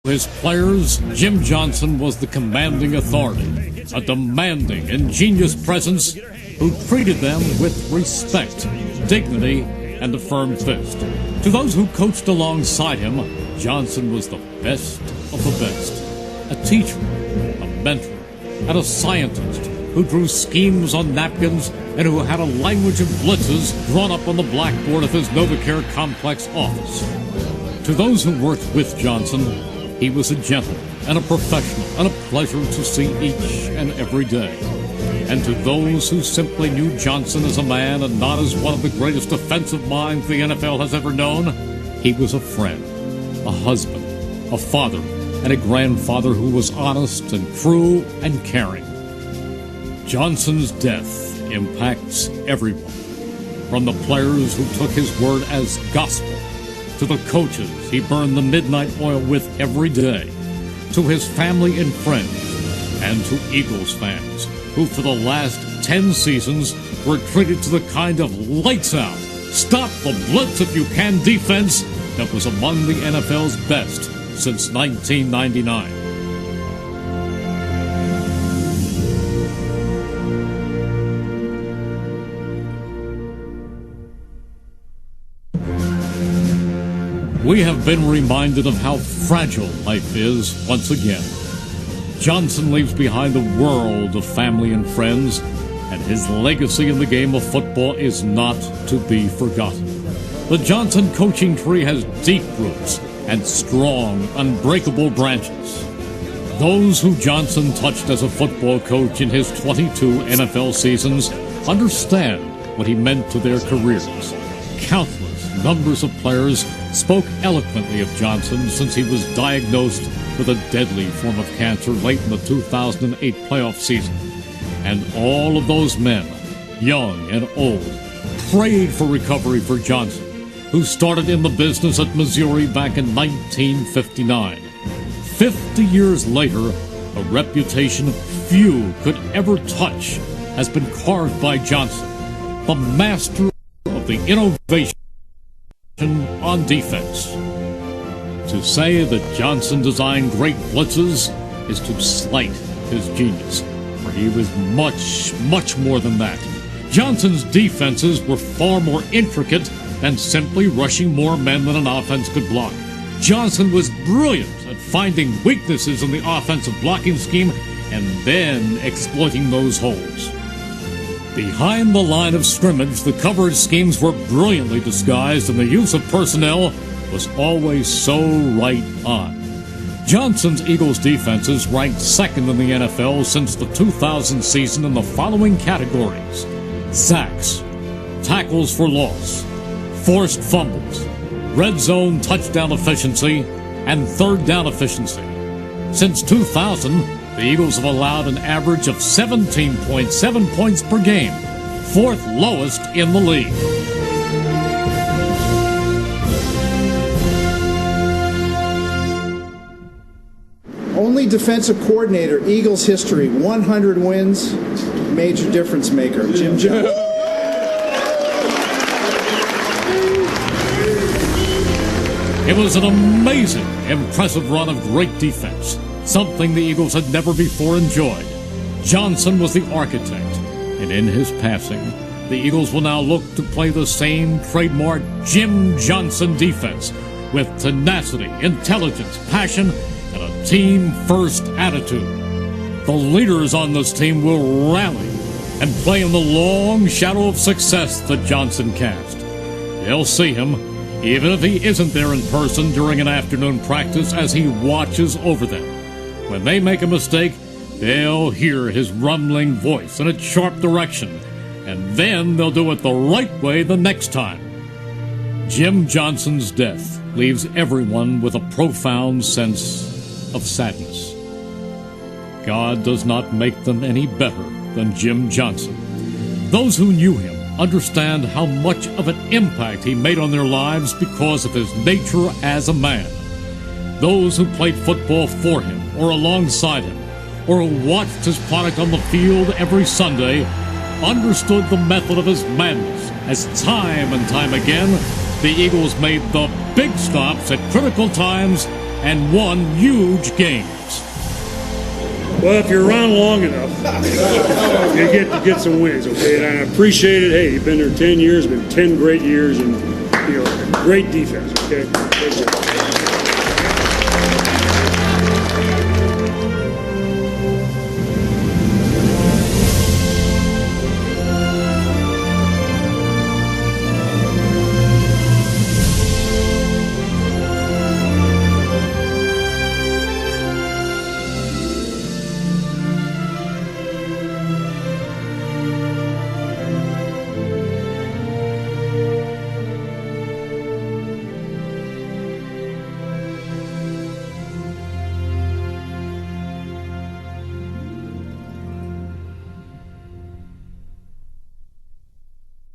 His players, Jim Johnson was the commanding authority, a demanding, ingenious presence who treated them with respect, dignity, and a firm fist. To those who coached alongside him, Johnson was the best of the best. A teacher, a mentor, and a scientist who drew schemes on napkins and who had a language of blitzes drawn up on the blackboard of his NovaCare complex office. To those who worked with Johnson, he was a gentleman and a professional and a pleasure to see each and every day. And to those who simply knew Johnson as a man and not as one of the greatest defensive minds the NFL has ever known, he was a friend, a husband, a father, and a grandfather who was honest and true and caring. Johnson's death impacts everyone, from the players who took his word as gospel, to the coaches he burned the midnight oil with every day, to his family and friends, and to Eagles fans who for the last 10 seasons were treated to the kind of lights-out, stop-the-blitz-if-you-can defense that was among the NFL's best since 1999. We have been reminded of how fragile life is once again. Johnson leaves behind a world of family and friends, and his legacy in the game of football is not to be forgotten. The Johnson coaching tree has deep roots and strong, unbreakable branches. Those who Johnson touched as a football coach in his 22 NFL seasons understand what he meant to their careers. Countless numbers of players spoke eloquently of Johnson since he was diagnosed with a deadly form of cancer late in the 2008 playoff season. And all of those men, young and old, prayed for recovery for Johnson, who started in the business at Missouri back in 1959. 50 years later, a reputation few could ever touch has been carved by Johnson, the master of the innovation on defense. To say that Johnson designed great blitzes is to slight his genius, for he was much, much more than that. Johnson's defenses were far more intricate than simply rushing more men than an offense could block. Johnson was brilliant at finding weaknesses in the offensive blocking scheme and then exploiting those holes. Behind the line of scrimmage, the coverage schemes were brilliantly disguised, and the use of personnel was always so right on. Johnson's Eagles defenses ranked second in the NFL since the 2000 season in the following categories: sacks, tackles for loss, forced fumbles, red zone touchdown efficiency, and third down efficiency. Since 2000, the Eagles have allowed an average of 17.7 points per game, fourth lowest in the league. Only defensive coordinator, Eagles history, 100 wins, major difference maker, Jim Johnson. It was an amazing, impressive run of great defense, something the Eagles had never before enjoyed. Johnson was the architect, and in his passing, the Eagles will now look to play the same trademark Jim Johnson defense with tenacity, intelligence, passion, and a team-first attitude. The leaders on this team will rally and play in the long shadow of success that Johnson cast. They'll see him, even if he isn't there in person during an afternoon practice, as he watches over them. When they make a mistake, they'll hear his rumbling voice in its sharp direction, and then they'll do it the right way the next time. Jim Johnson's death leaves everyone with a profound sense of sadness. God does not make them any better than Jim Johnson. Those who knew him understand how much of an impact he made on their lives because of his nature as a man. Those who played football for him or alongside him, or who watched his product on the field every Sunday, understood the method of his madness as time and time again the Eagles made the big stops at critical times and won huge games. Well, if you're around long enough, you get some wins, okay? And I appreciate it. Hey, you've been there 10 years, been 10 great years, and great defense, okay? Thank you.